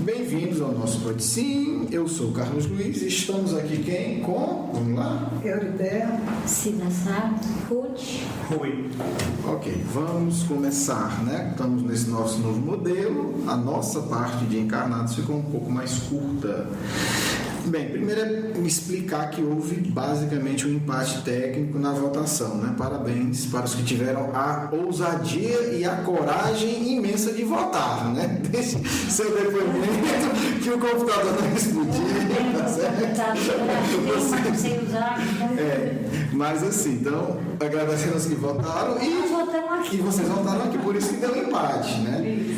Bem-vindos ao nosso Pode Sim. Eu sou o Carlos Luiz e estamos aqui vamos lá? Eurider, Sinassar, Ruth. Rui. Ok, vamos começar, né? Estamos nesse nosso novo modelo. A nossa parte de encarnados ficou um pouco mais curta. Bem, primeiro é explicar que houve basicamente um empate técnico na votação, né? Parabéns para os que tiveram a ousadia e a coragem imensa de votar, né? Deixe seu depoimento que o computador não explodiu, tá certo? Mas assim, então, agradecendo os que votaram e vocês votaram aqui, por isso que deu empate, né?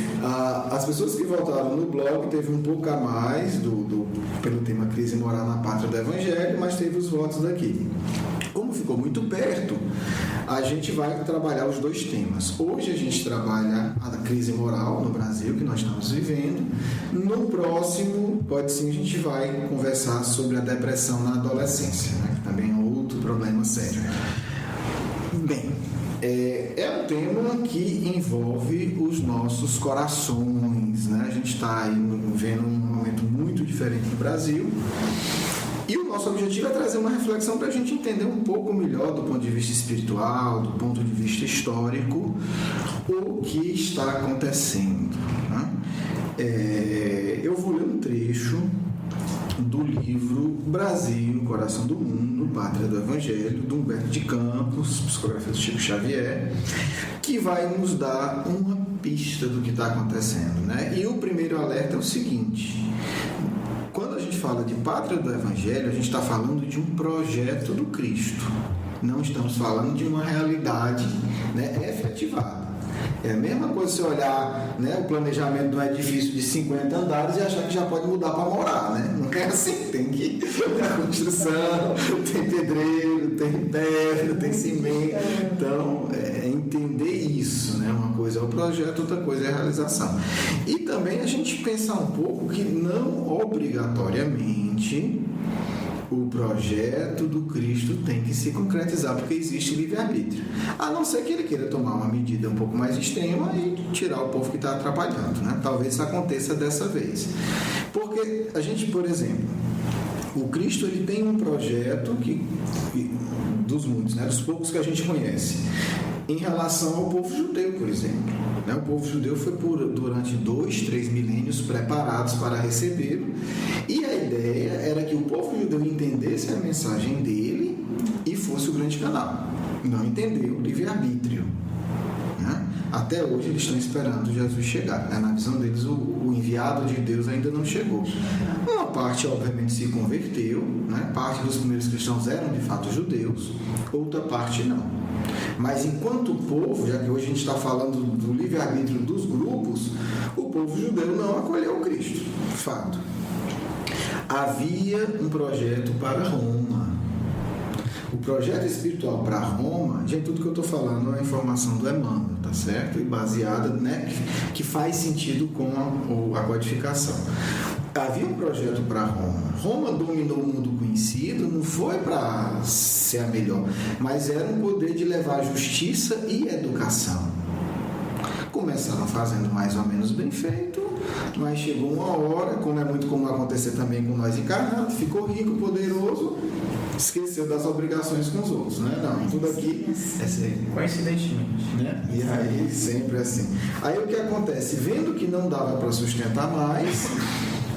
As pessoas que votaram no blog teve um pouco a mais pelo tema crise moral na pátria do Evangelho, mas teve os votos daqui. Como ficou muito perto, a gente vai trabalhar os dois temas. Hoje a gente trabalha a crise moral no Brasil, que nós estamos vivendo. No próximo, pode sim, a gente vai conversar sobre a depressão na adolescência, né? Que também é outro problema sério. Bem, é um tema que envolve os nossos corações, né? A gente está aí vendo um momento muito diferente no Brasil e o nosso objetivo é trazer uma reflexão para a gente entender um pouco melhor do ponto de vista espiritual, do ponto de vista histórico, o que está acontecendo, né? Eu vou ler um trecho do livro Brasil, Coração do Mundo, Pátria do Evangelho, do Humberto de Campos, psicografia do Chico Xavier, que vai nos dar uma pista do que está acontecendo, né? E o primeiro alerta é o seguinte: quando a gente fala de Pátria do Evangelho, a gente está falando de um projeto do Cristo, não estamos falando de uma realidade, né, efetivada. É a mesma coisa você olhar, né, o planejamento de um edifício de 50 andares e achar que já pode mudar para morar, né? Não é assim, tem que ter a construção, tem pedreiro, tem terra, tem cimento. Então, entender isso, né? Uma coisa é o projeto, outra coisa é a realização. E também a gente pensar um pouco que não obrigatoriamente o projeto do Cristo tem que se concretizar, porque existe livre-arbítrio. A não ser que ele queira tomar uma medida um pouco mais extrema e tirar o povo que está atrapalhando, né? Talvez isso aconteça dessa vez. Porque a gente, por exemplo, o Cristo ele tem um projeto dos muitos, né? Dos poucos que a gente conhece, em relação ao povo judeu, por exemplo. O povo judeu foi durante 2-3 milênios preparados para recebê-lo, e a ideia era que o povo judeu entendesse a mensagem dele e fosse o grande canal. Não entendeu o livre-arbítrio, né? Até hoje eles estão esperando Jesus chegar, né? Na visão deles, o enviado de Deus ainda não chegou. Uma parte, obviamente, se converteu, né? Parte dos primeiros cristãos eram de fato judeus, outra parte não. Mas enquanto povo, já que hoje a gente está falando do livre-arbítrio dos grupos, o povo judeu não acolheu o Cristo, de fato. Havia um projeto para Roma. O projeto espiritual para Roma, gente, tudo que eu estou falando é informação do Emmanuel, tá certo? E baseada, né, que faz sentido com a codificação. Havia um projeto para Roma. Roma dominou o mundo conhecido, não foi para ser a melhor, mas era um poder de levar justiça e educação. Começaram fazendo mais ou menos bem feito, mas chegou uma hora, como é muito comum acontecer também com nós encarnados, ficou rico, poderoso, esqueceu das obrigações com os outros, né? Não, tudo aqui é sempre coincidentemente, né? E aí sempre assim. Aí o que acontece? Vendo que não dava para sustentar mais,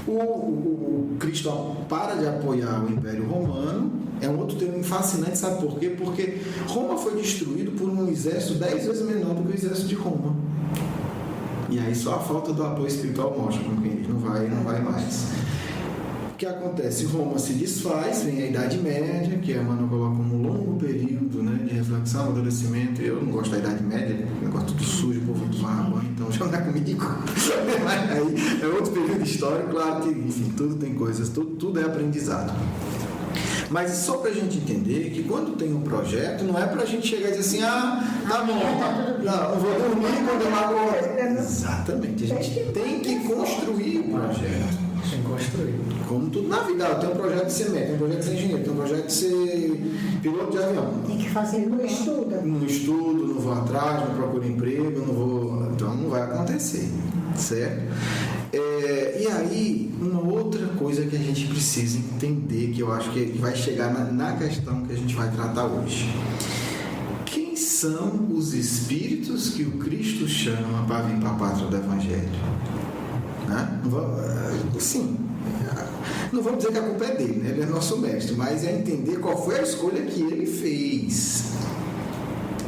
o cristão para de apoiar o Império Romano. É um outro termo fascinante, sabe por quê? Porque Roma foi destruído por um exército 10 vezes menor do que o exército de Roma. E aí só a falta do apoio espiritual mostra como que não vai mais. O que acontece? Roma se desfaz, vem a Idade Média, que a Emmanuel coloca como um longo período, né, de reflexão, amadurecimento. Eu não gosto da Idade Média, negócio tudo sujo, o povo tomar banho, então já não é comigo. Aí é outro período histórico, claro que, enfim, tudo tem coisas, tudo é aprendizado. Mas só para a gente entender que quando tem um projeto, não é para a gente chegar e dizer assim, tá bom, não vou dormir quando eu acordar. Exatamente, a gente tem que construir o projeto. Tem que construir. Como tudo na vida, tem um projeto de ser médico, tem um projeto de ser engenheiro, tem um projeto de ser piloto de avião. Tem que fazer, não estuda. Não estudo, não vou atrás, não procuro emprego, não vou. Então não vai acontecer, certo? E aí, uma outra coisa que a gente precisa entender, que eu acho que vai chegar na questão que a gente vai tratar hoje. Quem são os espíritos que o Cristo chama para vir para a pátria do Evangelho? Né? Sim, não vamos dizer que a culpa é dele, né? Ele é nosso mestre, mas é entender qual foi a escolha que ele fez.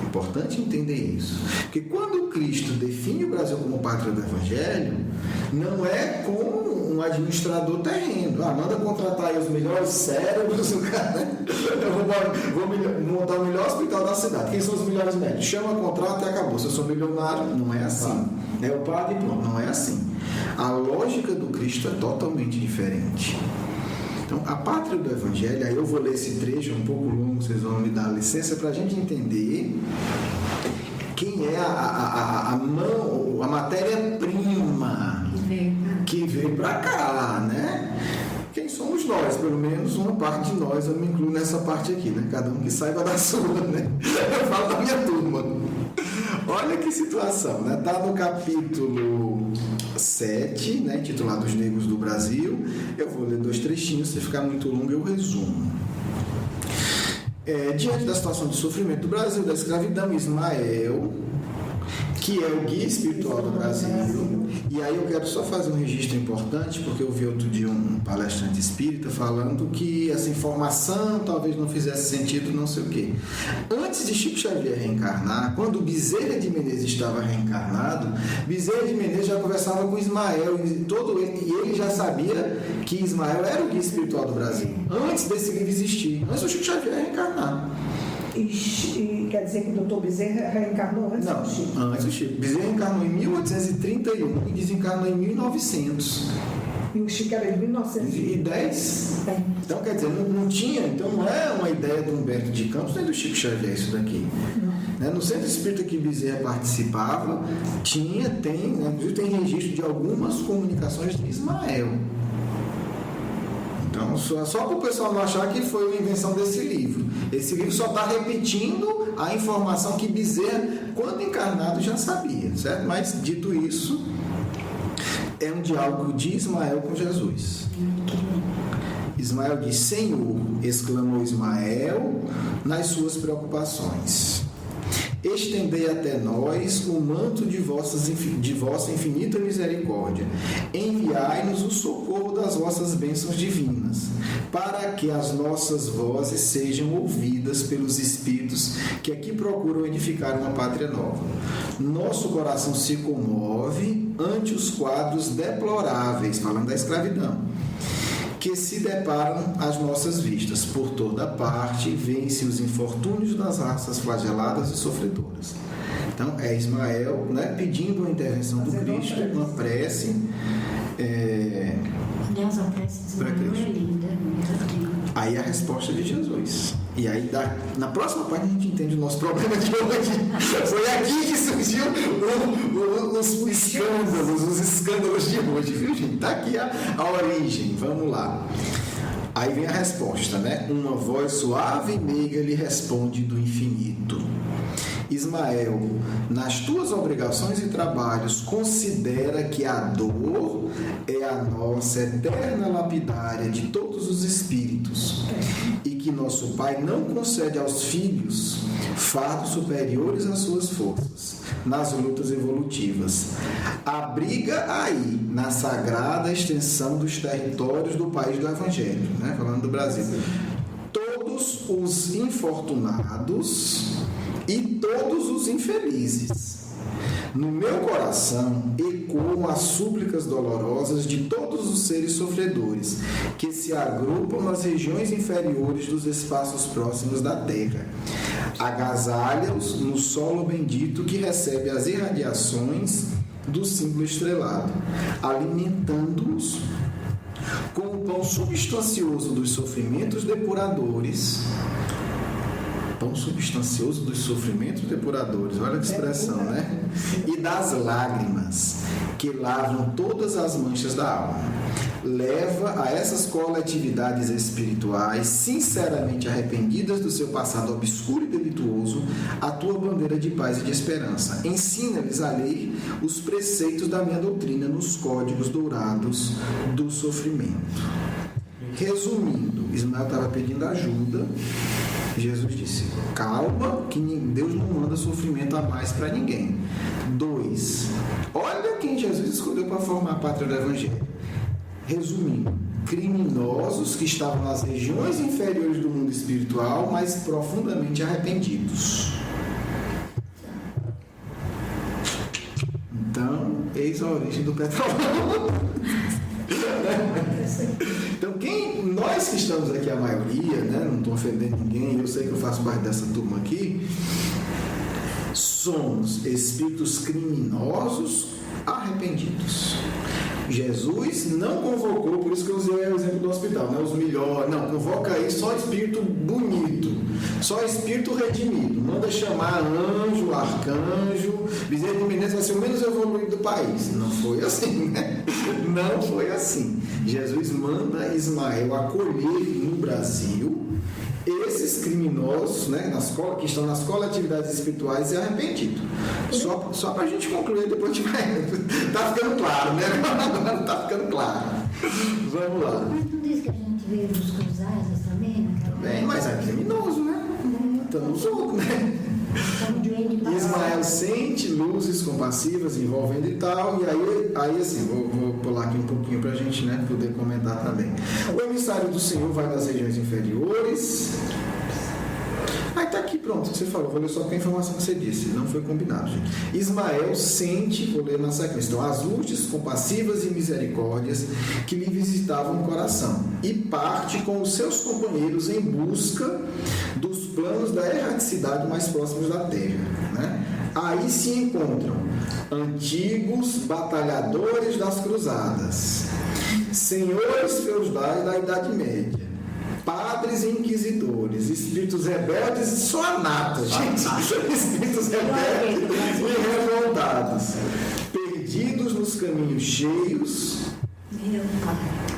Importante entender isso. Porque quando Cristo define o Brasil como pátria do Evangelho, não é com um administrador terreno. Manda contratar aí os melhores cérebros, o cara. Eu vou montar o melhor hospital da cidade. Quem são os melhores médicos? Chama, contrata e acabou. Se eu sou milionário, não é assim. É o padre e pronto. Não é assim. A lógica do Cristo é totalmente diferente. Então, a pátria do Evangelho, aí eu vou ler esse trecho, é um pouco longo, vocês vão me dar licença para a gente entender quem é a matéria-prima que veio para cá, né? Quem somos nós? Pelo menos uma parte de nós, eu me incluo nessa parte aqui, né? Cada um que saiba da sua, né? Eu falo da minha turma. Olha que situação, né? Está no capítulo 7, né? Intitulado Os Negros do Brasil. Eu vou ler 2 trechinhos, se ficar muito longo eu resumo. Diante da situação de sofrimento do Brasil, da escravidão, Ismael, que é o guia espiritual do Brasil. E aí eu quero só fazer um registro importante, porque eu vi outro dia um palestrante espírita falando que essa informação talvez não fizesse sentido, não sei o quê. Antes de Chico Xavier reencarnar, quando Bezerra de Menezes estava reencarnado, Bezerra de Menezes já conversava com Ismael, e ele já sabia que Ismael era o guia espiritual do Brasil, antes desse livro existir, antes do Chico Xavier reencarnar. E quer dizer que o doutor Bezerra reencarnou antes do Chico? Não, antes do Chico. Bezerra reencarnou em 1831 e desencarnou em 1900. E o Chico era de 1910? Então, quer dizer, não tinha, então não é uma ideia do Humberto de Campos nem do Chico Xavier isso daqui. Né? No centro espírita que Bezerra participava, inclusive tem registro de algumas comunicações de Ismael. Então, só para o pessoal não achar que foi uma invenção desse livro. Esse livro só está repetindo a informação que Bezerra, quando encarnado, já sabia, certo? Mas, dito isso, é um diálogo de Ismael com Jesus. Ismael diz: Senhor, exclamou Ismael nas suas preocupações, estendei até nós o manto de vossa infinita misericórdia. Enviai-nos o socorro das vossas bênçãos divinas, para que as nossas vozes sejam ouvidas pelos espíritos que aqui procuram edificar uma pátria nova. Nosso coração se comove ante os quadros deploráveis, falando da escravidão, que se deparam às nossas vistas. Por toda parte, vêm-se os infortúnios das raças flageladas e sofredoras. Então, é Ismael, né, pedindo a intervenção do Cristo, uma prece. Aliás, a prece de Ismael é linda. Aí a resposta de Jesus. E aí, na próxima parte, a gente entende o nosso problema de hoje. Foi aqui que surgiu os escândalos de hoje, viu, gente? Está aqui a origem. Vamos lá. Aí vem a resposta, né? Uma voz suave e meiga lhe responde do infinito: Ismael, nas tuas obrigações e trabalhos, considera que a dor é a nossa eterna lapidária de todos os espíritos, e que nosso Pai não concede aos filhos fardos superiores às suas forças nas lutas evolutivas. Abriga aí, na sagrada extensão dos territórios do país do Evangelho, né? Falando do Brasil, todos os infortunados e todos os infelizes. No meu coração ecoam as súplicas dolorosas de todos os seres sofredores que se agrupam nas regiões inferiores dos espaços próximos da terra. Agasalha-os no solo bendito que recebe as irradiações do símbolo estrelado, alimentando-os com o pão substancioso dos sofrimentos depuradores. Pão substancioso dos sofrimentos depuradores, olha que expressão, né? E das lágrimas que lavam todas as manchas da alma. leva a essas coletividades espirituais sinceramente arrependidas do seu passado obscuro e delituoso a tua bandeira de paz e de esperança. Ensina-lhes a ler os preceitos da minha doutrina nos códigos dourados do sofrimento. Resumindo, Ismael estava pedindo ajuda. Jesus disse: calma, que Deus não manda sofrimento a mais para ninguém. 2. Olha quem Jesus escolheu para formar a pátria do Evangelho. Resumindo, criminosos que estavam nas regiões inferiores do mundo espiritual, mas profundamente arrependidos. Então, eis a origem do petróleo. Então, nós que estamos aqui, a maioria, né, não estou ofendendo ninguém, eu sei que eu faço parte dessa turma aqui, somos espíritos criminosos arrependidos. Jesus não convocou, por isso que eu usei o exemplo do hospital, né, os melhores, não, convoca aí só espírito bonito, só espírito redimido, manda chamar anjo, arcanjo, bezerro de Menezes vai ser o menos evoluído do país. Não foi assim, né? Não foi assim. Jesus manda Ismael acolher no Brasil esses criminosos, né, que estão nas coletividades espirituais e arrependidos. Só para a gente concluir, depois a gente vai. Tá ficando claro, né? Agora tá ficando claro. Vamos lá. Mas não diz que a gente veio dos cruzados também? Também, mas é criminoso, né? Estamos outros, né? Ismael sente luzes compassivas envolvendo e tal, e aí assim, vou pular aqui um pouquinho para a gente, né, poder comentar também. O emissário do Senhor vai nas regiões inferiores. Aí tá aqui, pronto, você falou, vou ler só com a informação que você disse, não foi combinado, gente. Ismael sente, vou ler na sequência, então, as luzes compassivas e misericórdias que lhe visitavam o coração, e parte com os seus companheiros em busca dos planos da erraticidade mais próximos da terra, né? Aí se encontram antigos batalhadores das cruzadas, senhores feudais da Idade Média, padres e inquisidores, espíritos rebeldes e só nata, gente. Espíritos rebeldes e revoltados, perdidos nos caminhos cheios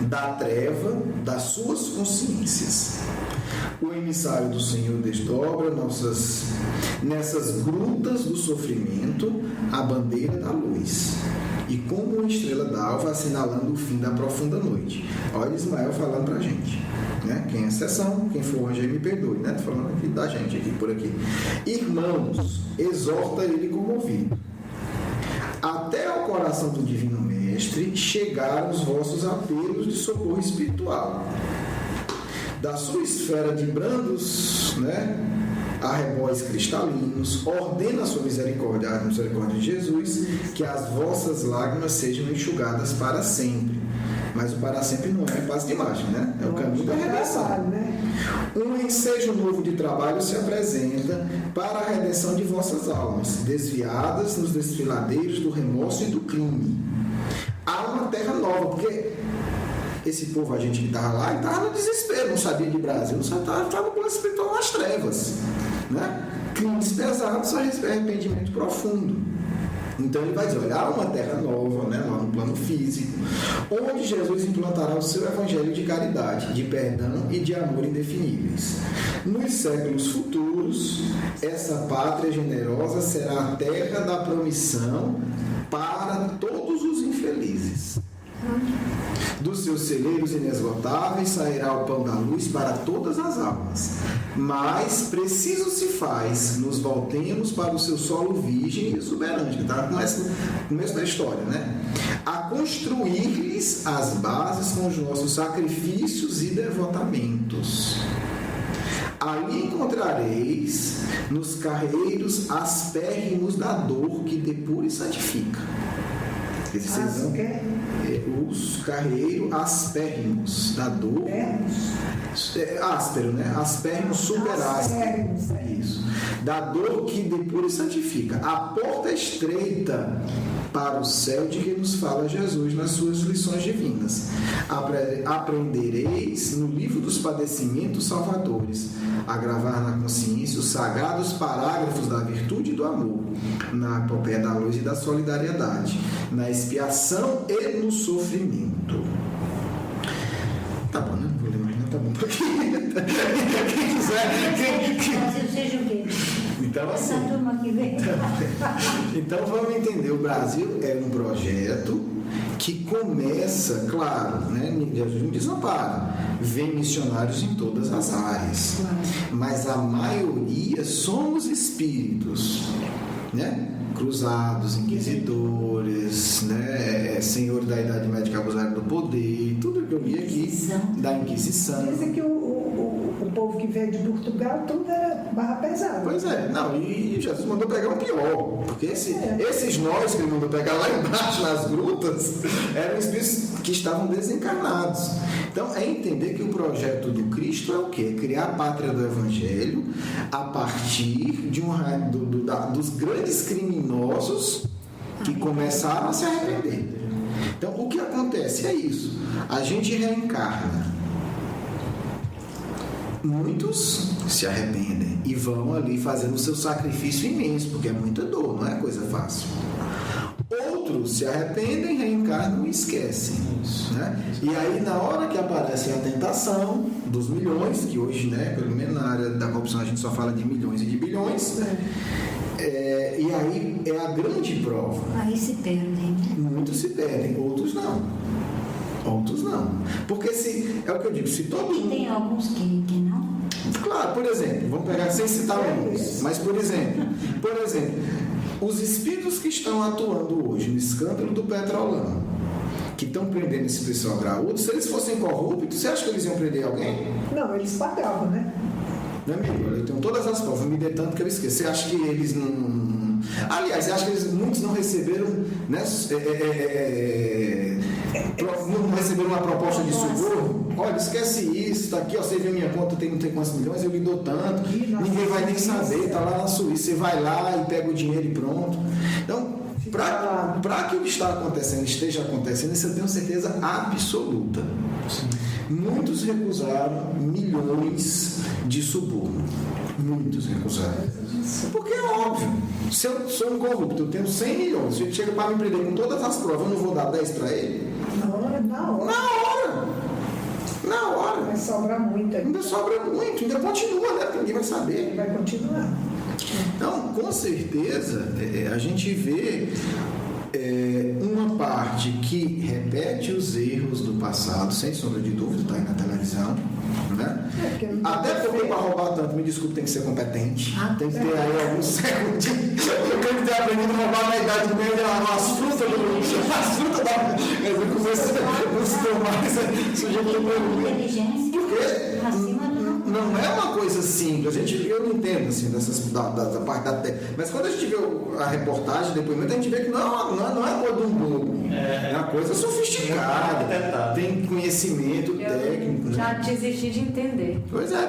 da treva das suas consciências. O emissário do Senhor desdobra nessas grutas do sofrimento a bandeira da luz, e como uma estrela d'alva assinalando o fim da profunda noite. Olha Ismael falando pra gente, né? Quem é exceção, quem for hoje aí me perdoe, né? Tô falando aqui da gente, aqui por aqui. Irmãos, exorta ele comovido. Até ao coração do Divino Mestre chegaram os vossos apelos de socorro espiritual. Da sua esfera de brandos, né, arrebóis cristalinos, ordena a sua misericórdia, a misericórdia de Jesus, que as vossas lágrimas sejam enxugadas para sempre. Mas o para sempre não é paz de imagem, né? É o caminho da redenção. Um ensejo novo de trabalho se apresenta para a redenção de vossas almas, desviadas nos desfiladeiros do remorso e do crime. Há uma terra nova, porque esse povo, a gente que estava lá, estava no desespero, não sabia de Brasil, não estava no plano espiritual nas trevas, né? Crimes pesados, arrependimento profundo. Então ele vai dizer, olha, há uma terra nova, né, lá no plano físico, onde Jesus implantará o seu evangelho de caridade, de perdão e de amor indefiníveis. Nos séculos futuros, essa pátria generosa será a terra da promissão para todos os infelizes. Dos seus celeiros inesgotáveis sairá o pão da luz para todas as almas. Mas preciso se faz nos voltemos para o seu solo virgem e exuberante, que está no começo da história, né? A construir-lhes as bases com os nossos sacrifícios e devotamentos. Ali encontrareis nos carreiros aspérrimos da dor que depura e santifica. Os carreiros aspérrimos da dor. Áspero, né? Aspérrimos, super áspero. Isso. Da dor que depura e santifica. A porta estreita para o céu de que nos fala Jesus nas suas lições divinas. Aprendereis no livro dos padecimentos salvadores a gravar na consciência os sagrados parágrafos da virtude e do amor, na epopeia da luz e da solidariedade, na expiação e no sofrimento. Tá bom, né? Não vou ler mais, não. Tá bom. Quem quiser. Brasil seja o quê? Então, assim. Essa turma que vem. Então vamos entender, o Brasil é um projeto que começa, claro, né, Jesus não desampara, vem missionários em todas as áreas, mas a maioria somos espíritos, né? Cruzados, inquisidores, né? Senhor da Idade Média que abusaram do poder, tudo que eu li aqui da Inquisição. Dizem que o povo que veio de Portugal tudo era barra pesada. Pois é, não, e Jesus mandou pegar o pior, porque esses nós que ele mandou pegar lá embaixo nas grutas eram espíritos que estavam desencarnados. Então é entender que o projeto do Cristo é o quê? É criar a pátria do Evangelho a partir de dos grandes criminosos que começaram a se arrepender. Então o que acontece é isso, a gente reencarna. Muitos se arrependem e vão ali fazendo o seu sacrifício imenso, porque é muita dor, não é coisa fácil. Outros se arrependem, reencarnam e esquecem. Né? E aí, na hora que aparece a tentação dos milhões, que hoje, né, pelo menos na área da corrupção, a gente só fala de milhões e de bilhões, e aí é a grande prova. Aí se perdem. Muitos se perdem, outros não. Outros não. Porque é o que eu digo, se todo mundo... Tem alguns que não? Claro, por exemplo, vamos pegar sem citar nomes, mas por exemplo, os espíritos que estão atuando hoje no escândalo do Petrolão, que estão prendendo esse pessoal graúdo, se eles fossem corruptos, você acha que eles iam prender alguém? Não, eles pagavam, né? Meu amigo, eu tenho todas as provas, me dê tanto que eu esqueci. Você acha que eles não... Aliás, você acha que muitos não receberam, né, não receberam uma proposta de socorro? Olha, esquece isso, está aqui, ó, você vê minha conta, tem não sei quantos milhões, eu lhe dou tanto, ninguém vai nem saber, está lá na Suíça, você vai lá e pega o dinheiro e pronto. Então, para que o que está acontecendo esteja acontecendo, isso eu tenho certeza absoluta. Muitos recusaram milhões de suborno. Muitos recusaram. Porque é óbvio, se eu sou um corrupto, eu tenho 100 milhões, se ele chega para me prender com todas as provas, eu não vou dar 10 para ele? Na hora. Vai sobrar muito. Ainda sobra muito, ainda continua, né? Porque ninguém vai saber. Vai continuar. Então, com certeza, a gente vê uma parte que repete os erros do passado, sem sombra de dúvida, está aí na televisão, né? Até porque para roubar tanto, me desculpe, tem que ser competente, tem que ter aí alguns séculos eu tenho que ter aprendido a roubar na idade média as frutas da Inteligência. Porque não é uma coisa simples, eu não entendo assim, da parte da técnica, mas quando a gente vê a reportagem, depoimento, a gente vê que não é coisa de um bobo, é uma coisa sofisticada, tem conhecimento técnico. Já desisti de entender. Pois é, é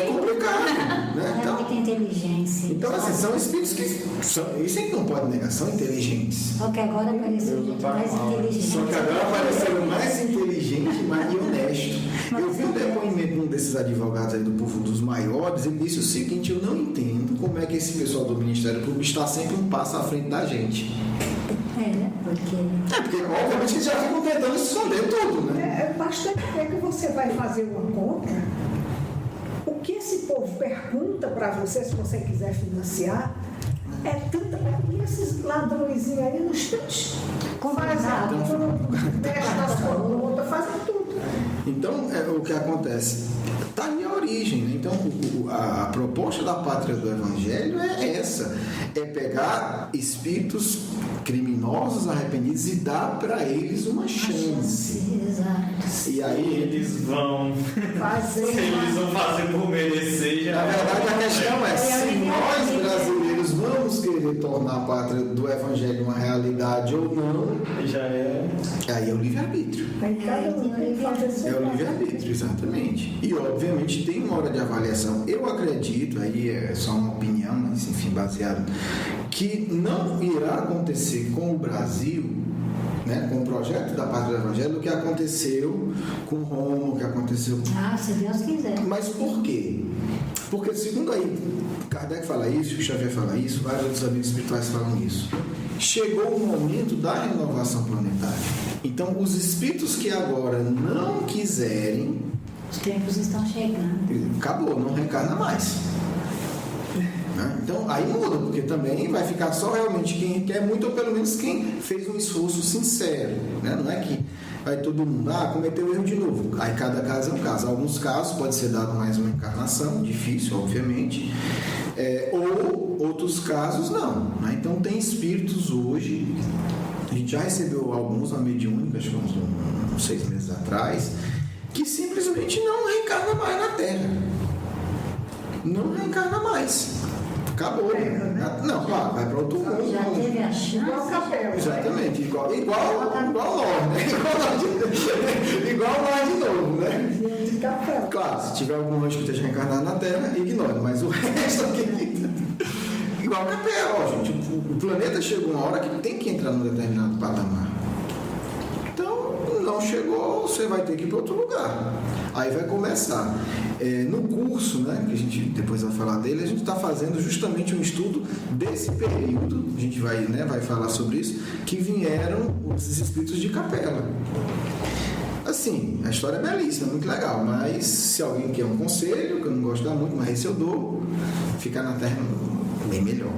complicado. Né? Então, tem inteligência. Então, assim, são espíritos que isso a gente não pode negar, são inteligentes. Só que agora apareceu gente mais inteligente. Só que agora apareceram mais inteligente e honesto. Eu vi um depoimento de um desses advogados aí do povo dos maiores, ele disse o seguinte: eu não entendo como é que esse pessoal do Ministério Público está sempre um passo à frente da gente. Porque obviamente eles já ficam tentando esconder tudo, né? É bastante que você vai fazer uma conta. O que esse povo pergunta para você, se você quiser financiar, é tanta. E esses ladrõezinhos aí nos três fazem tudo, mexem nas contas, fazem tudo. Então, o que acontece? Está em a origem, né? Então, a proposta da pátria do Evangelho é essa: é pegar espíritos criminosos, arrependidos e dar para eles uma chance. Exato. E aí eles vão fazer. Se eles vão fazer por merecer, já. Na verdade, a questão é: se nós brasileiros vamos querer tornar a pátria do Evangelho uma realidade ou não, Já é. aí é o livre-arbítrio. Aí cada um tem que fazer seu É o livre-arbítrio, exatamente. E, obviamente, tem uma hora de avaliação. Eu acredito, aí é só uma opinião, mas, enfim, baseado, que não irá acontecer com o Brasil, né, com o projeto da Pátria do Evangelho, o que aconteceu com Roma, o que aconteceu com... Se Deus quiser. Mas por quê? Porque, segundo aí, Kardec fala isso, Xavier fala isso, vários outros amigos espirituais falam isso. Chegou o momento da renovação planetária. Então, os espíritos que agora não quiserem, Os tempos estão chegando. acabou, não reencarna mais. Né? Então, aí muda, porque também vai ficar só realmente quem quer muito, ou pelo menos quem fez um esforço sincero. Né? Não é que vai todo mundo, cometeu erro de novo. Aí cada caso é um caso. Alguns casos pode ser dado mais uma encarnação, difícil, obviamente. Ou outros casos não. Né? Então, tem espíritos hoje, a gente já recebeu alguns na mediúnica, acho que uns 6 meses atrás, que simplesmente não reencarna mais na Terra. Não reencarna mais. Acabou. Não, claro, vai para outro mundo. Já teve a chance. Igual capel. Exatamente, igual nós, né? Igual nós de novo, né? De capel. Claro, se tiver algum anjo que esteja reencarnado na Terra, ignore, mas o resto aqui. Igual capel, ó, gente. O planeta chegou uma hora que tem que entrar num determinado patamar. Então, não chegou, você vai ter que ir para outro lugar. Aí vai começar. No curso, né, que a gente depois vai falar dele, a gente está fazendo justamente um estudo desse período, a gente vai falar sobre isso, que vieram os espíritos de capela. Assim, a história é belíssima, muito legal, mas se alguém quer um conselho, que eu não gosto de dar muito, mas esse eu dou, ficar na Terra é bem melhor.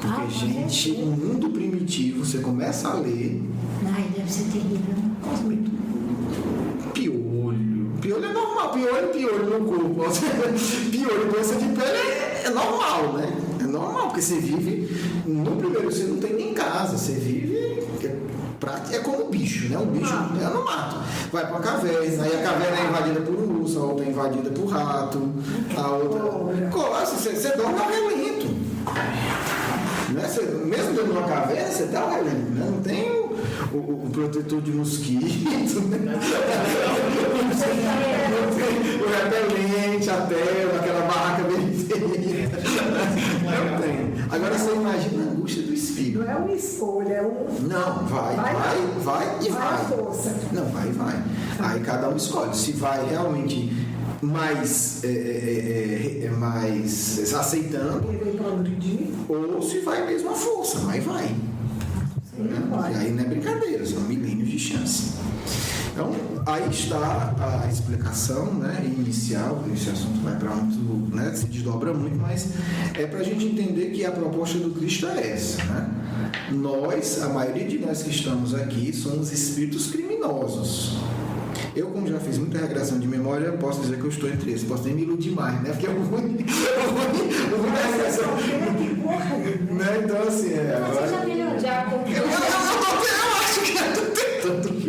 Porque, gente, o mundo primitivo, você começa a ler... Ai, deve ser terrível. Piolho é normal, piolho no corpo. Piolho, doença de pele é normal, né? É normal, porque você vive, no primeiro você não tem nem casa, você vive, é como bicho, né? Um bicho é no mato. Vai pra caverna, aí a caverna é invadida por um urso, a outra é invadida por rato, a outra... Você dorme ao relento. Né? Mesmo dentro de uma caverna, você tá ao relento, né? Não tem o protetor de mosquito, né? O repelente, a tela, aquela barraca bem feita. Não tem. Agora você imagina a angústia do espírito. Não é uma escolha, é um... Não, vai e vai. Força. Não, vai. Aí cada um escolhe. Se vai realmente mais aceitando, ou se vai mesmo à força, mas vai. E aí não é brincadeira, são milênios de chance. Então, aí está a explicação, né, inicial. Esse assunto vai para muito, né, se desdobra muito, mas é para a gente entender que a proposta do Cristo é essa, né? Nós, a maioria de nós que estamos aqui, somos espíritos criminosos. Eu, como já fiz muita regressão de memória, posso dizer que eu estou entre eles. Posso nem me iludir mais, né? Porque o ruim é essa. Né? Então, assim, Você já melhorou? Eu acho que eu estou tentando.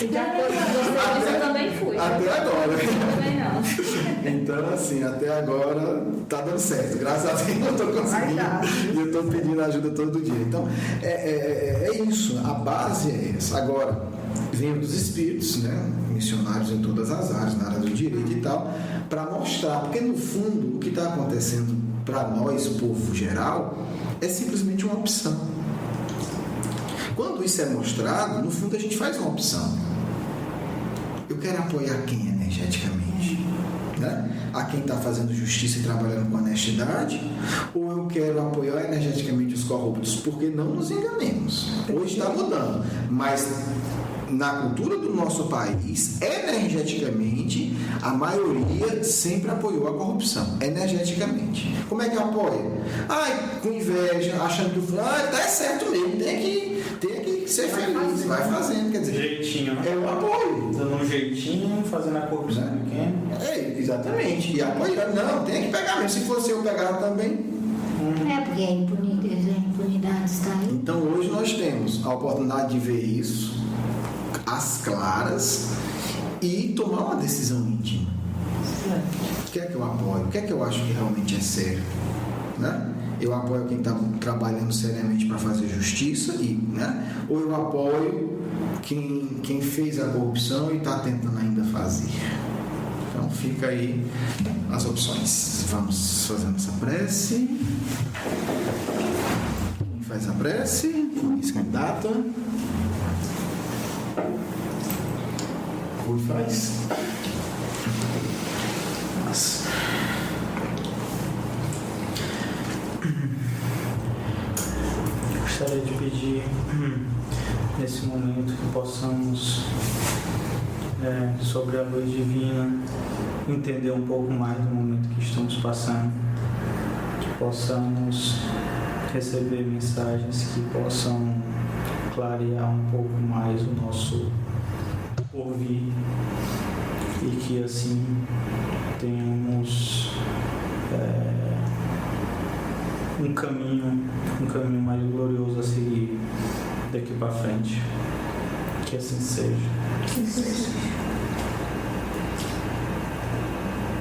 Eu também fui. Até agora. Também não. Então, assim, até agora tá dando certo. Graças a Deus eu estou conseguindo. E eu estou pedindo ajuda todo dia. Então, é isso. A base é essa. Agora, vem dos espíritos, né? Missionários em todas as áreas, na área do direito e tal, para mostrar. Porque, no fundo, o que está acontecendo para nós, povo geral, é simplesmente uma opção. Quando isso é mostrado, no fundo a gente faz uma opção. Eu quero apoiar quem energeticamente? Né? A quem está fazendo justiça e trabalhando com honestidade? Ou eu quero apoiar energeticamente os corruptos? Porque não nos enganemos. Hoje está mudando. Mas na cultura do nosso país, energeticamente, a maioria sempre apoiou a corrupção, energeticamente. Como é que apoia? Com inveja, achando que o fulano tá certo mesmo, tem que ser feliz, vai fazendo, quer dizer, Jeitinho, né? é o apoio. Dando um jeitinho, fazendo a corrupção pequena. Exatamente, e apoiando, não, tem que pegar mesmo, se fosse eu pegar também. Porque a impunidade está aí. Então hoje nós temos a oportunidade de ver isso às claras e tomar uma decisão íntima. O que é que eu apoio? O que é que eu acho que realmente é sério? Né? Eu apoio quem está trabalhando seriamente para fazer justiça, né? Ou eu apoio quem fez a corrupção e está tentando ainda fazer. Então fica aí as opções. Vamos fazendo essa prece. Quem faz a prece? Ex-candidata. Rui faz. Nossa. Gostaria de pedir nesse momento, que possamos, sobre a luz divina, entender um pouco mais do momento que estamos passando, que possamos receber mensagens que possam clarear um pouco mais o nosso ouvir e que assim tenhamos um caminho mais glorioso a seguir daqui para frente. Que assim seja.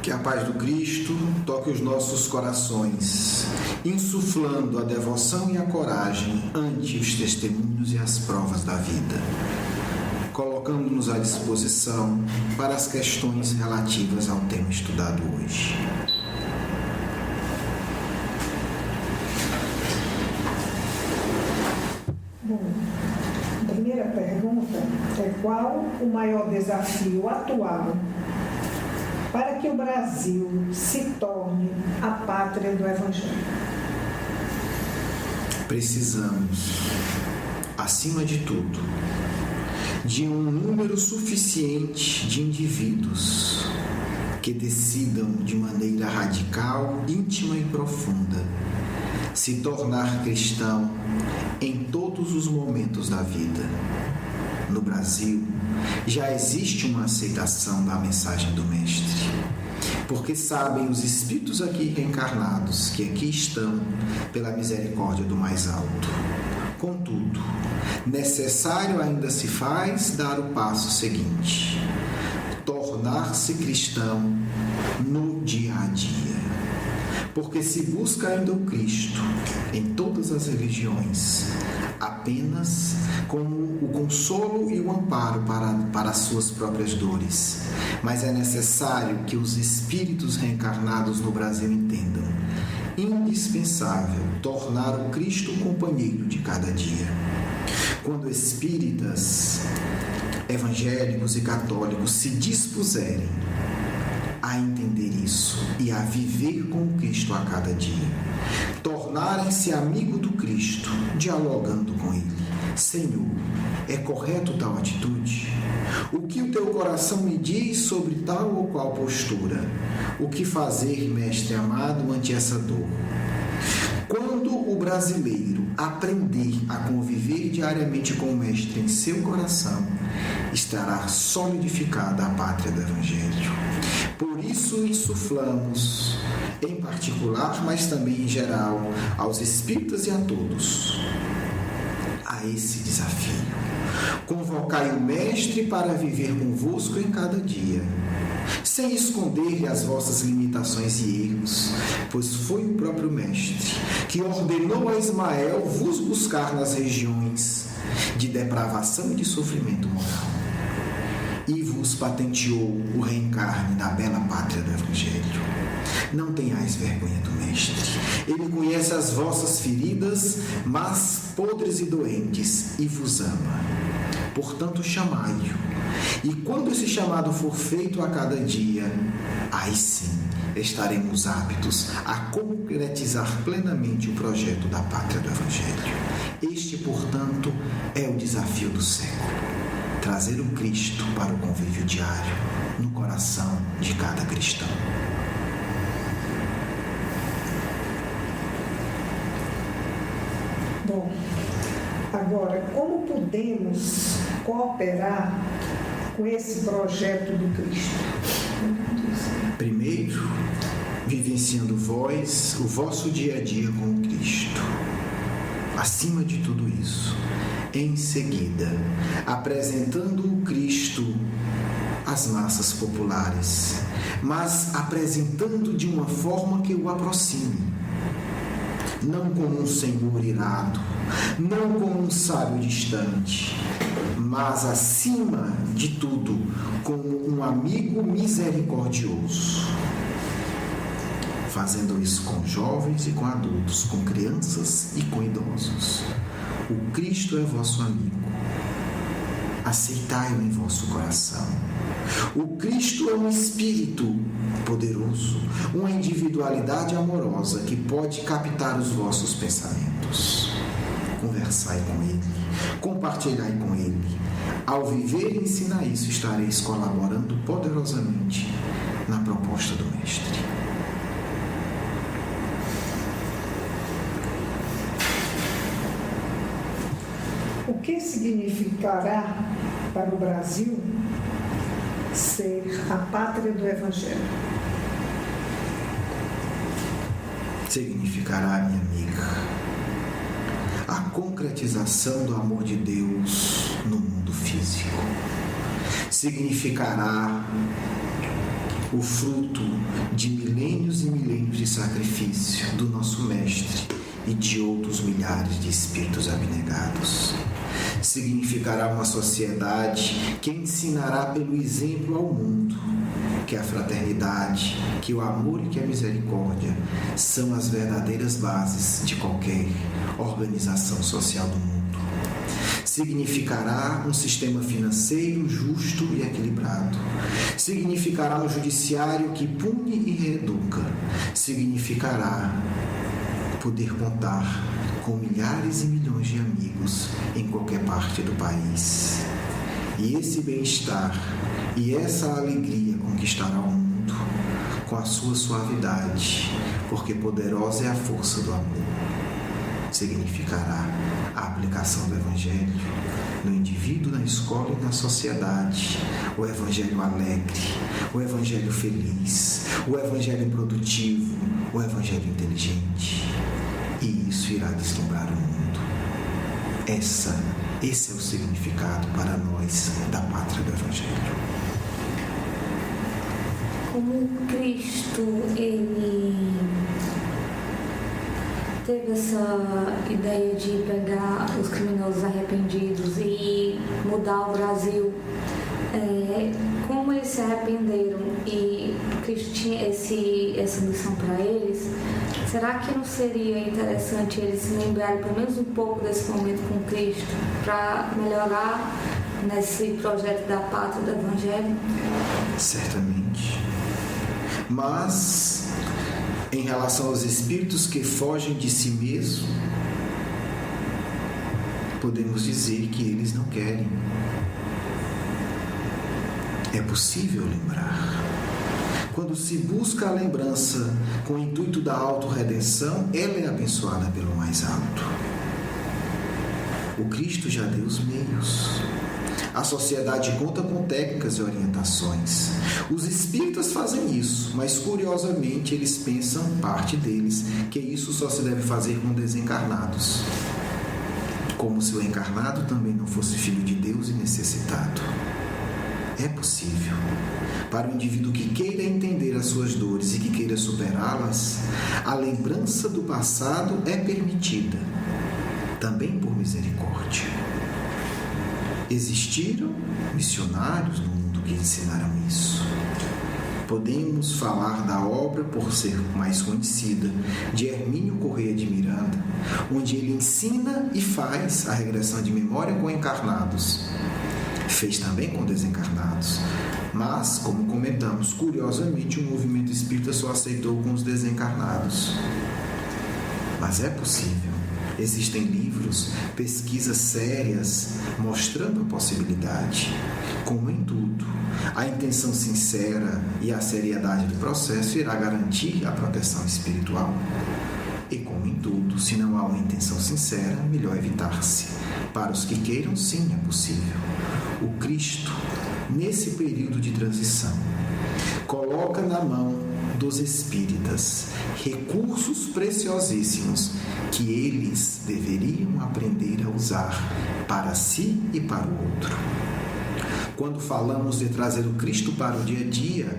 Que a paz do Cristo toque os nossos corações, insuflando a devoção e a coragem ante os testemunhos e as provas da vida, colocando-nos à disposição para as questões relativas ao tema estudado hoje. Bom, a primeira pergunta é: qual o maior desafio atual para que o Brasil se torne a pátria do Evangelho? Precisamos, acima de tudo, de um número suficiente de indivíduos que decidam de maneira radical, íntima e profunda se tornar cristão em todos os momentos da vida. No Brasil, já existe uma aceitação da mensagem do Mestre, porque sabem os espíritos aqui reencarnados que aqui estão pela misericórdia do mais alto. Contudo, necessário ainda se faz dar o passo seguinte: tornar-se cristão no dia a dia. Porque se busca ainda o Cristo em todas as religiões, apenas como o consolo e o amparo para as suas próprias dores. Mas é necessário que os espíritos reencarnados no Brasil entendam: indispensável tornar o Cristo o companheiro de cada dia. Quando espíritas, evangélicos e católicos se dispuserem a entender isso e a viver com o Cristo a cada dia, tornarem-se amigo do Cristo, dialogando com Ele: Senhor, é correto tal atitude? O que o teu coração me diz sobre tal ou qual postura? O que fazer, Mestre amado, ante essa dor? Quando o brasileiro aprender a conviver diariamente com o Mestre em seu coração, estará solidificada a pátria do Evangelho. Por isso insuflamos, em particular, mas também em geral, aos espíritas e a todos, a esse desafio: convocai o Mestre para viver convosco em cada dia, sem esconder-lhe as vossas limitações e erros, pois foi o próprio Mestre que ordenou a Ismael vos buscar nas regiões de depravação e de sofrimento moral, e vos patenteou o reencarne na bela pátria do Evangelho. Não tenhais vergonha do Mestre. Ele conhece as vossas feridas, mas podres e doentes, e vos ama. Portanto, chamai-o. E quando esse chamado for feito a cada dia, aí sim estaremos aptos a concretizar plenamente o projeto da pátria do Evangelho. Este, portanto, é o desafio do século: trazer o Cristo para o convívio diário no coração de cada cristão. Bom, agora, como podemos cooperar com esse projeto do Cristo? Primeiro, vivenciando o vosso dia a dia com o Cristo. Acima de tudo isso, em seguida, apresentando o Cristo às massas populares, mas apresentando de uma forma que o aproxime. Não como um senhor irado, não como um sábio distante, mas, acima de tudo, como um amigo misericordioso. Fazendo isso com jovens e com adultos, com crianças e com idosos. O Cristo é vosso amigo. Aceitai-o em vosso coração. O Cristo é um espírito poderoso, uma individualidade amorosa que pode captar os vossos pensamentos. conversai com ele, compartilhai com ele. Ao viver e ensinar isso, estareis colaborando poderosamente na proposta do Mestre. O que significará para o Brasil ser a pátria do Evangelho? Significará, minha amiga, a concretização do amor de Deus no mundo físico. Significará o fruto de milênios e milênios de sacrifício do nosso Mestre e de outros milhares de espíritos abnegados. Significará uma sociedade que ensinará pelo exemplo ao mundo que a fraternidade, que o amor e que a misericórdia são as verdadeiras bases de qualquer organização social do mundo. Significará um sistema financeiro justo e equilibrado. Significará um judiciário que pune e reeduca. Significará poder contar com milhares e milhões de amigos em qualquer parte do país. E esse bem-estar e essa alegria conquistará o mundo com a sua suavidade, porque poderosa é a força do amor. Significará a aplicação do Evangelho no indivíduo, na escola e na sociedade. O Evangelho alegre, o Evangelho feliz, o Evangelho produtivo, o Evangelho inteligente. E isso irá deslumbrar o mundo. Esse é o significado para nós da pátria do Evangelho. Como Cristo, ele teve essa ideia de pegar os criminosos arrependidos e mudar o Brasil, como eles se arrependeram e Cristo tinha essa missão para eles, será que não seria interessante eles se lembrarem pelo menos um pouco desse momento com Cristo para melhorar nesse projeto da pátria do Evangelho? Certamente. Mas, em relação aos espíritos que fogem de si mesmo, podemos dizer que eles não querem. É possível lembrar. Quando se busca a lembrança com o intuito da autorredenção, ela é abençoada pelo mais alto. O Cristo já deu os meios. A sociedade conta com técnicas e orientações. Os espíritas fazem isso, mas curiosamente eles pensam, parte deles, que isso só se deve fazer com desencarnados. Como se o encarnado também não fosse filho de Deus e necessitado. É possível. Para o indivíduo que queira entender as suas dores e que queira superá-las, a lembrança do passado é permitida, também por misericórdia. Existiram missionários no mundo que ensinaram isso. Podemos falar da obra, por ser mais conhecida, de Hermínio Corrêa de Miranda, onde ele ensina e faz a regressão de memória com encarnados. Fez também com desencarnados, mas, como comentamos, curiosamente o movimento espírita só aceitou com os desencarnados. Mas é possível. Existem livros, pesquisas sérias mostrando a possibilidade. Como em tudo, a intenção sincera e a seriedade do processo irá garantir a proteção espiritual. E como em tudo, se não há uma intenção sincera, melhor evitar-se. Para os que queiram, sim, é possível. O Cristo, nesse período de transição, coloca na mão dos espíritas recursos preciosíssimos que eles deveriam aprender a usar para si e para o outro. Quando falamos de trazer o Cristo para o dia a dia,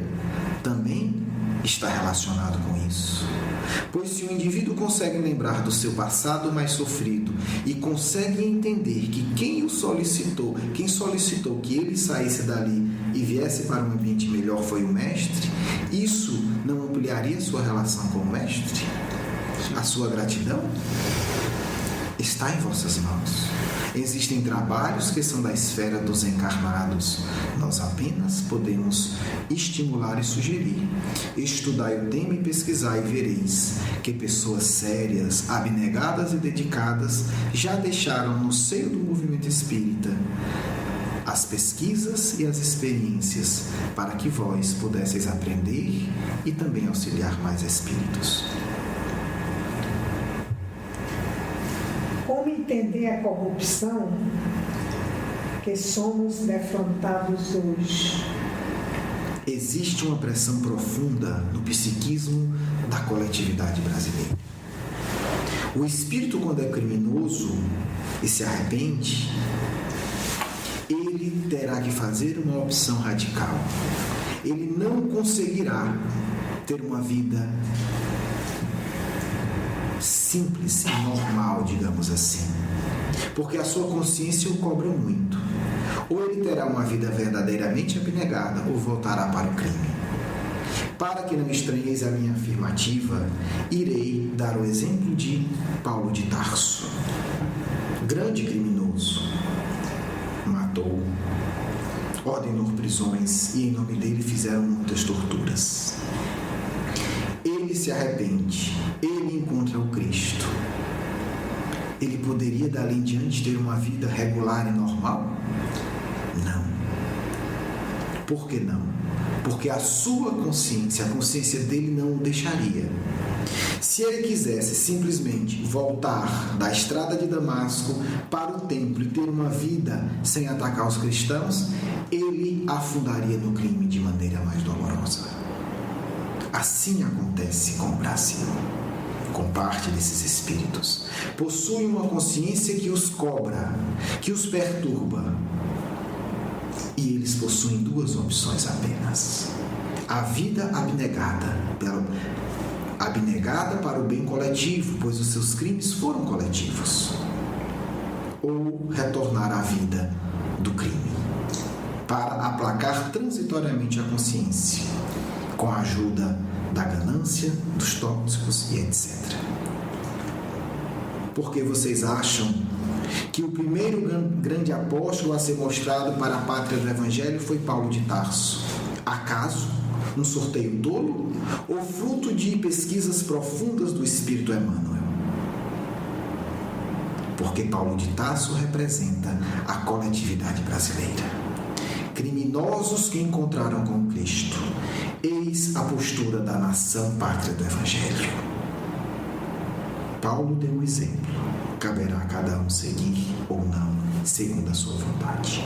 também está relacionado com isso. Pois se o indivíduo consegue lembrar do seu passado mais sofrido e consegue entender que quem solicitou que ele saísse dali e viesse para um ambiente melhor foi o Mestre, isso não ampliaria sua relação com o Mestre? A sua gratidão está em vossas mãos. Existem trabalhos que são da esfera dos encarnados. Nós nós apenas podemos estimular e sugerir. Estudai o tema e pesquisai e vereis que pessoas sérias, abnegadas e dedicadas já deixaram no seio do movimento espírita as pesquisas e as experiências para que vós pudesseis aprender e também auxiliar mais espíritos. Como entender a corrupção que somos defrontados hoje? Existe uma pressão profunda no psiquismo da coletividade brasileira. O espírito, quando é criminoso e se arrepende, ele terá que fazer uma opção radical. Ele não conseguirá ter uma vida simples e normal, digamos assim, porque a sua consciência o cobra muito. Ou ele terá uma vida verdadeiramente abnegada ou voltará para o crime. Para que não estranheis a minha afirmativa, irei dar o exemplo de Paulo de Tarso. Grande criminoso, matou, ordenou prisões e em nome dele fizeram muitas torturas. Ele se arrepende, ele encontra o Cristo. Ele poderia dali em diante ter uma vida regular e normal? Não. Por que não? Porque a sua consciência, a consciência dele não o deixaria. Se ele quisesse simplesmente voltar da estrada de Damasco para o templo e ter uma vida sem atacar os cristãos, ele afundaria no crime de maneira mais dolorosa. Assim acontece com o Brasil, com parte desses espíritos. Possuem uma consciência que os cobra, que os perturba. E eles possuem duas opções apenas. A vida abnegada para o bem coletivo, pois os seus crimes foram coletivos. Ou retornar à vida do crime, para aplacar transitoriamente a consciência, com a ajuda da ganância, dos tóxicos e etc. Porque vocês acham que o primeiro grande apóstolo a ser mostrado para a pátria do Evangelho foi Paulo de Tarso? Acaso um sorteio tolo ou fruto de pesquisas profundas do Espírito Emmanuel? Porque Paulo de Tarso representa a coletividade brasileira. Criminosos que encontraram com Cristo. Eis a postura da nação pátria do Evangelho. Paulo deu um exemplo. Caberá a cada um seguir ou não, segundo a sua vontade.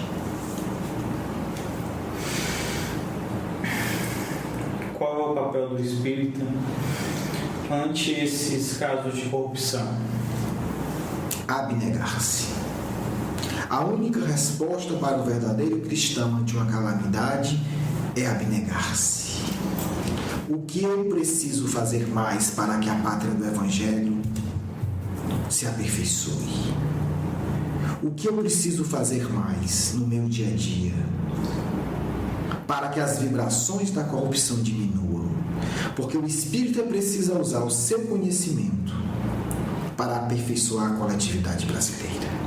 Qual é o papel do espírita ante esses casos de corrupção? Abnegar-se. A única resposta para o verdadeiro cristão ante uma calamidade é abnegar-se. O que eu preciso fazer mais para que a pátria do Evangelho se aperfeiçoe? O que eu preciso fazer mais no meu dia a dia para que as vibrações da corrupção diminuam? Porque o espírita precisa usar o seu conhecimento para aperfeiçoar a coletividade brasileira.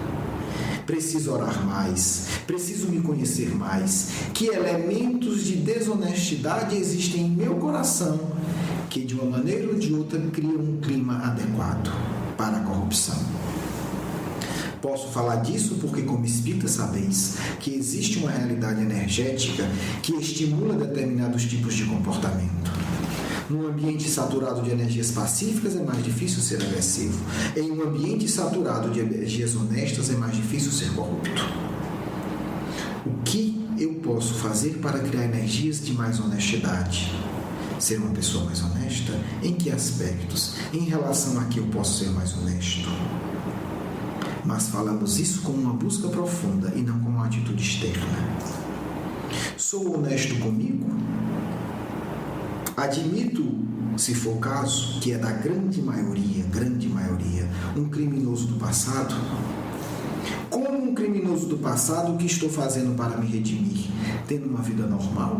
Preciso orar mais, preciso me conhecer mais. Que elementos de desonestidade existem em meu coração que, de uma maneira ou de outra, criam um clima adequado para a corrupção. Posso falar disso porque, como espírita, sabeis que existe uma realidade energética que estimula determinados tipos de comportamento. Num ambiente saturado de energias pacíficas é mais difícil ser agressivo. Em um ambiente saturado de energias honestas é mais difícil ser corrupto. O que eu posso fazer para criar energias de mais honestidade? Ser uma pessoa mais honesta? Em que aspectos? Em relação a que eu posso ser mais honesto? Mas falamos isso com uma busca profunda e não com uma atitude externa. Sou honesto comigo? Admito, se for o caso, que é da grande maioria, um criminoso do passado. Como um criminoso do passado, o que estou fazendo para me redimir? Tendo uma vida normal?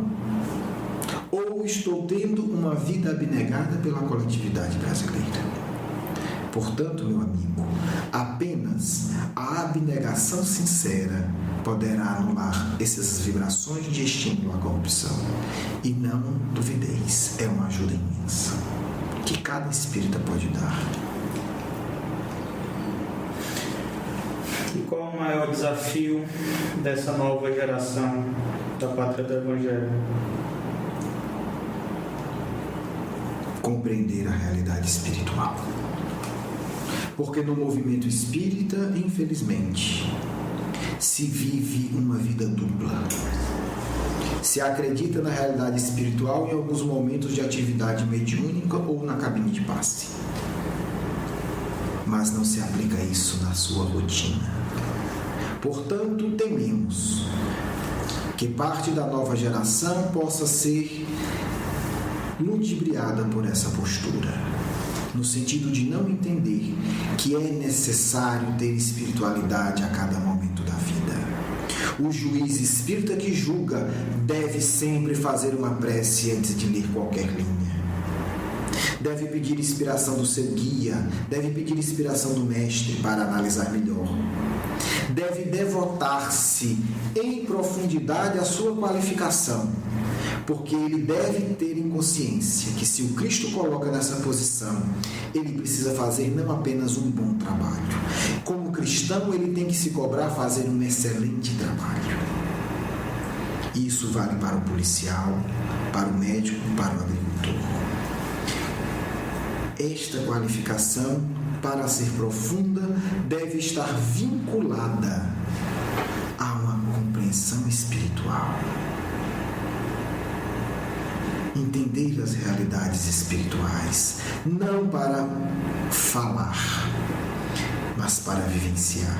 Ou estou tendo uma vida abnegada pela coletividade brasileira? Portanto, meu amigo, apenas a abnegação sincera poderá anular essas vibrações de estímulo à corrupção. E não duvideis, é uma ajuda imensa que cada espírita pode dar. E qual o maior desafio dessa nova geração da Pátria do Evangelho? Compreender a realidade espiritual. Porque no movimento espírita, infelizmente, se vive uma vida dupla. Se acredita na realidade espiritual em alguns momentos de atividade mediúnica ou na cabine de passe. Mas não se aplica isso na sua rotina. Portanto, tememos que parte da nova geração possa ser ludibriada por essa postura, no sentido de não entender que é necessário ter espiritualidade a cada momento da vida. O juiz espírita que julga deve sempre fazer uma prece antes de ler qualquer linha. Deve pedir inspiração do seu guia, deve pedir inspiração do mestre para analisar melhor. Deve devotar-se em profundidade à sua qualificação, porque ele deve ter em consciência que se o Cristo coloca nessa posição, ele precisa fazer não apenas um bom trabalho. Como cristão, ele tem que se cobrar fazer um excelente trabalho. Isso vale para o policial, para o médico, para o agricultor. Esta qualificação, para ser profunda, deve estar vinculada a uma compreensão espiritual. Entender as realidades espirituais, não para falar, mas para vivenciar.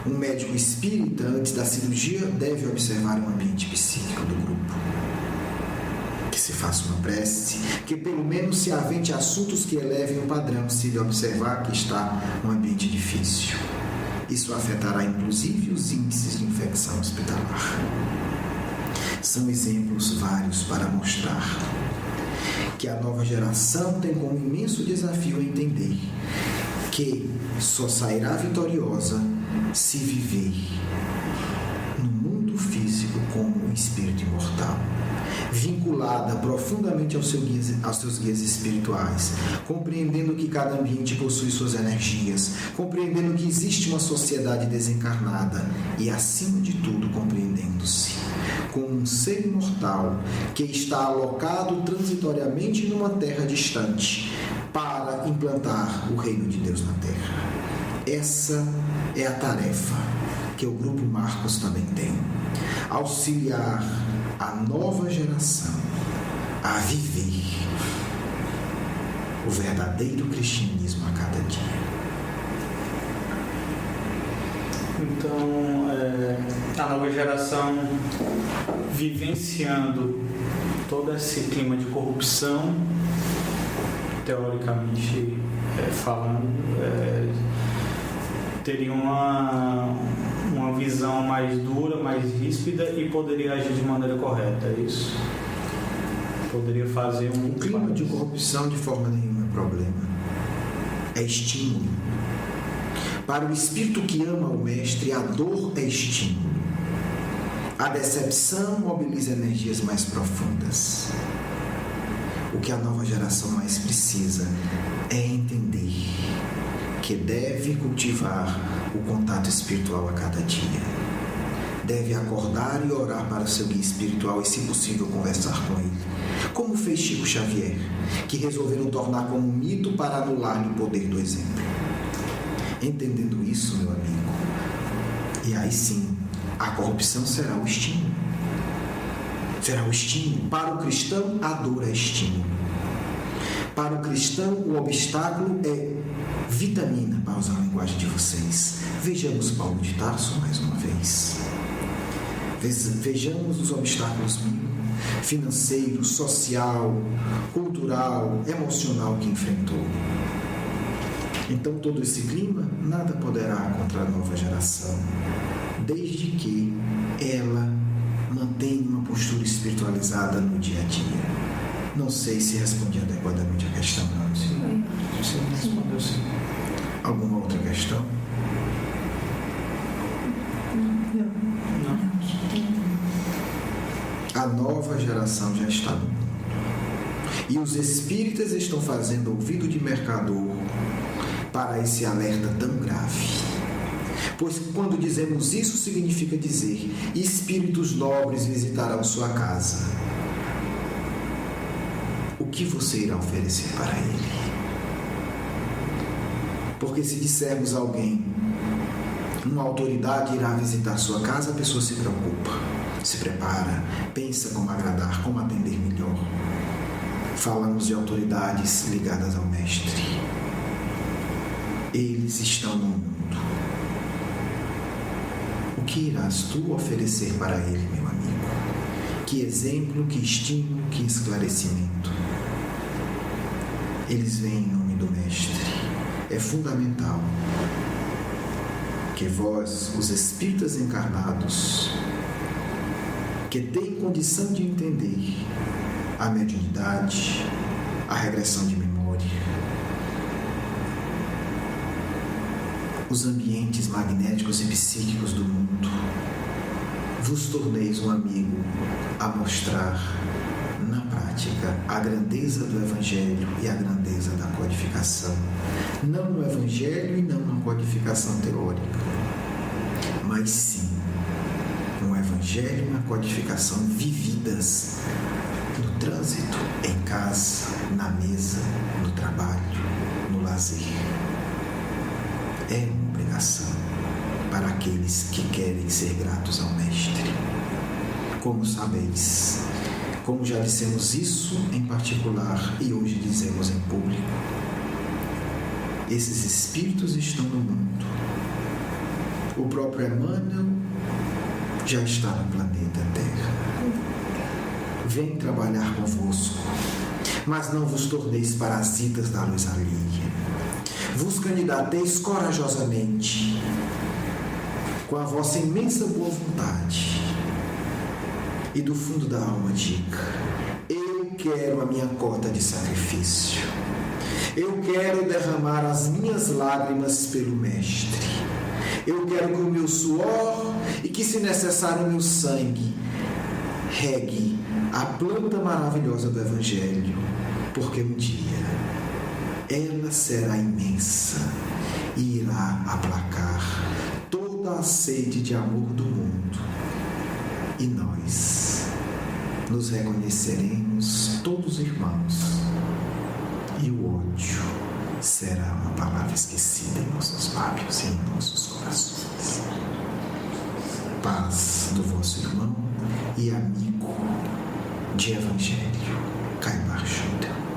Um médico espírita, antes da cirurgia, deve observar o ambiente psíquico do grupo. Que se faça uma prece, que pelo menos se avente assuntos que elevem o padrão, se ele observar que está um ambiente difícil. Isso afetará inclusive os índices de infecção hospitalar. São exemplos vários para mostrar que a nova geração tem como imenso desafio entender que só sairá vitoriosa se viver no mundo físico como um espírito imortal, vinculada profundamente aos seus guias espirituais, compreendendo que cada ambiente possui suas energias, compreendendo que existe uma sociedade desencarnada e, acima de tudo, compreendendo-se como um ser imortal que está alocado transitoriamente numa terra distante para implantar o reino de Deus na terra. Essa é a tarefa que o Grupo Marcos também tem: auxiliar a nova geração a viver o verdadeiro cristianismo a cada dia. Então, a nova geração vivenciando todo esse clima de corrupção, teoricamente falando, teria uma visão mais dura, mais ríspida e poderia agir de maneira correta, é isso? Poderia fazer um clima de corrupção de forma nenhuma é problema, é estímulo. Para o espírito que ama o mestre, a dor é estímulo. A decepção mobiliza energias mais profundas. O que a nova geração mais precisa é entender que deve cultivar o contato espiritual a cada dia. Deve acordar e orar para o seu guia espiritual e, se possível, conversar com ele. Como fez Chico Xavier, que resolveram tornar como um mito para anular-lhe o poder do exemplo. Entendendo isso, meu amigo, e aí sim, a corrupção será o estímulo. Será o estímulo. Para o cristão, a dor é estímulo. Para o cristão, o obstáculo é vitamina, para usar a linguagem de vocês. Vejamos Paulo de Tarso mais uma vez. Vejamos os obstáculos financeiro, social, cultural, emocional que enfrentou. Então, todo esse clima, nada poderá contra a nova geração, desde que ela mantenha uma postura espiritualizada no dia a dia. Não sei se respondi adequadamente a questão, não. Sim, você respondeu sim. Alguma outra questão? Não. A nova geração já está no mundo. E os espíritas estão fazendo ouvido de mercador para esse alerta tão grave. Pois quando dizemos isso, significa dizer: espíritos nobres visitarão sua casa. O que você irá oferecer para ele? Porque se dissermos a alguém, uma autoridade irá visitar sua casa, a pessoa se preocupa, se prepara, pensa como agradar, como atender melhor. Falamos de autoridades ligadas ao Mestre. Eles estão no mundo. O que irás tu oferecer para ele, meu amigo? Que exemplo, que estímulo, que esclarecimento. Eles vêm em nome do Mestre. É fundamental que vós, os espíritas encarnados, que têm condição de entender a mediunidade, a regressão de memória, os ambientes magnéticos e psíquicos do mundo, vos torneis um amigo a mostrar na prática a grandeza do Evangelho e a grandeza da codificação. Não no Evangelho e não na codificação teórica, mas sim no Evangelho e na codificação vividas no trânsito, em casa, na mesa, no trabalho, no lazer. É uma obrigação para aqueles que querem ser gratos ao Mestre. Como sabeis, como já dissemos isso em particular e hoje dizemos em público, esses espíritos estão no mundo. O próprio Emmanuel já está no planeta Terra. Vem trabalhar convosco, mas não vos torneis parasitas da luz alheia. Vos candidateis corajosamente, com a vossa imensa boa vontade, e do fundo da alma diga: eu quero a minha cota de sacrifício. Eu quero derramar as minhas lágrimas pelo Mestre. Eu quero que o meu suor e que, se necessário, o meu sangue regue a planta maravilhosa do Evangelho, porque um dia ela será imensa e irá aplacar toda a sede de amor do mundo. E nós nos reconheceremos todos irmãos, e o ódio será uma palavra esquecida em nossos lábios e em nossos corações. Paz do vosso irmão e amigo de Evangelho, Caimar Júnior.